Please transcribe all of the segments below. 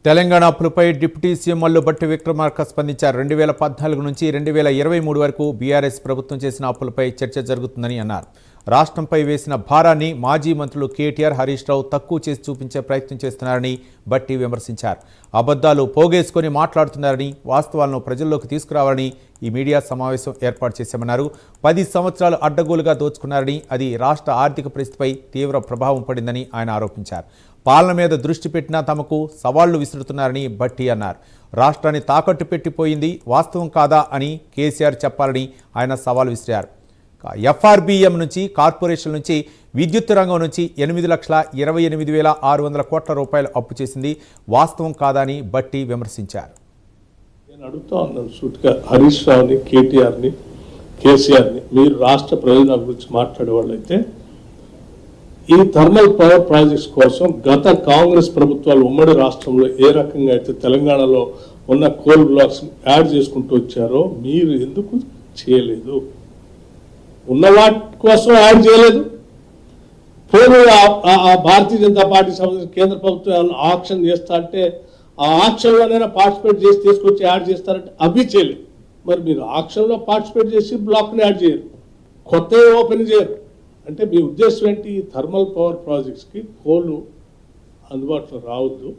తెలంగాణ అప్పులపై deputy CM Mallu Bhatti Vikramarka స్పందించారు. 2014 నుంచి 2023 వరకు బీఆర్ఎస్ ప్రభుత్వం చేసిన అప్పులపై చర్చ జరుగుతుందని అన్నారు. రాష్ట్రంపై వేసిన భారాన్ని మాజీ మంత్రులు కేటీఆర్, హరీష్ రావు తక్కువ చేసి చూపించే ప్రయత్నం చేస్తున్నారని భట్టి విమర్శించారు. అబద్ధాలు పోగేసుకొని మాట్లాడుతున్నారని, వాస్తవాలను ప్రజల్లోకి తీసుకురావాలని ఈ మీడియా సమావేశం ఏర్పాటు చేశామన్నారు. 10 సంవత్సరాలు అడ్డగోలుగా దోచుకున్నారని, అది రాష్ట్ర ఆర్థిక పరిస్థితిపై తీవ్ర ప్రభావం పడిందని ఆయన ఆరోపించారు. పాలన మీద దృష్టి పెట్టినా తమకు సవాళ్లు విసురుతున్నారని భట్టి అన్నారు. రాష్ట్రాన్ని తాకట్టు పెట్టిపోయింది వాస్తవం కాదా అని కేసీఆర్ చెప్పాలని ఆయన సవాల్ విసిరారు. ఎఫ్ఆర్బిఎం నుంచి, కార్పొరేషన్ నుంచి, విద్యుత్ రంగం నుంచి 8,28,600 కోట్ల రూపాయలు అప్పు చేసింది వాస్తవం కాదా అని భట్టి విమర్శించారు. నేను అడుగుతా ఉన్నాను సూటిగా హరీష్ రావుని, కేటీఆర్ని, కేసీఆర్ని, మీరు రాష్ట్ర ప్రయోజనాల గురించి మాట్లాడే వాళ్ళైతే ఈ థర్మల్ పవర్ ప్రాజెక్ట్స్ కోసం గత కాంగ్రెస్ ప్రభుత్వాలు ఉమ్మడి రాష్ట్రంలో ఏ రకంగా అయితే తెలంగాణలో ఉన్న కోల్ బ్లాక్స్ యాడ్ చేసుకుంటూ వచ్చారో మీరు ఎందుకు చేయలేదు? ఉన్న వాటి కోసం యాడ్ చేయలేదు. పోనీ ఆ భారతీయ జనతా పార్టీ సంబంధించిన కేంద్ర ప్రభుత్వం ఆక్షన్ చేస్తా అంటే ఆ ఆక్షన్లోనైనా పార్టిసిపేట్ చేసి తీసుకొచ్చి యాడ్ చేస్తారంటే అవి చేయలేదు. మరి మీరు ఆక్షన్లో పార్టిసిపేట్ చేసి బ్లాక్ని యాడ్ చేయరు, కొత్త ఓపెన్ చేయరు. అంటే మీ ఉద్దేశం ఏంటి? థర్మల్ పవర్ ప్రాజెక్ట్స్కి కోల్ అందుబాటులో రావద్దు,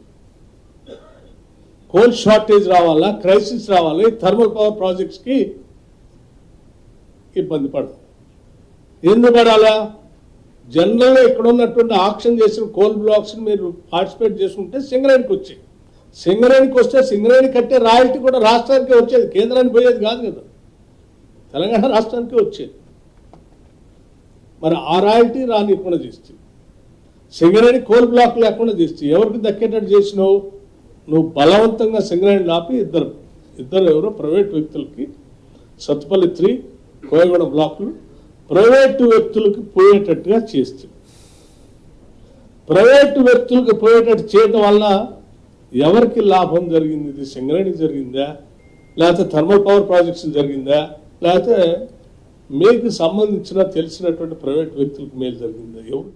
కోల్ షార్టేజ్ రావాలా, క్రైసిస్ రావాలా, ఈ థర్మల్ పవర్ ప్రాజెక్ట్స్కి ఇబ్బంది పడదు. ఎందుకు పడాలా? జనరల్గా ఇక్కడ ఉన్నటువంటి ఆక్షన్ చేసిన కోల్ బ్లాక్స్ని మీరు పార్టిసిపేట్ చేసుకుంటే సింగరేణికి వచ్చాయి. సింగరేణికి వస్తే సింగరేణి కట్టే రాయల్టీ కూడా రాష్ట్రానికి వచ్చేది, కేంద్రానికి పోయేది కాదు కదా, తెలంగాణ రాష్ట్రానికి వచ్చేది. మరి ఆ రాయల్టీ రానికుండా చేస్తే, సింగరేణి కోల్ బ్లాక్ లేకుండా చేస్తే ఎవరికి దక్కేటట్టు చేసినావు? నువ్వు బలవంతంగా సింగరేణి ఆపి ఇద్దరు ఎవరో ప్రైవేట్ వ్యక్తులకి, సత్తుపల్లి 3, కోయగూడ బ్లాకులు ప్రైవేటు వ్యక్తులకి పోయేటట్టుగా చేస్తే, ప్రైవేటు వ్యక్తులకు పోయేటట్టు చేయడం వల్ల ఎవరికి లాభం జరిగింది? ఇది సింగరేణి జరిగిందా, లేకపోతే థర్మల్ పవర్ ప్రాజెక్ట్స్ జరిగిందా, లేకపోతే మీకు సంబంధించిన తెలిసినటువంటి ప్రైవేట్ వ్యక్తులకు మేలు జరిగిందా? ఎవరు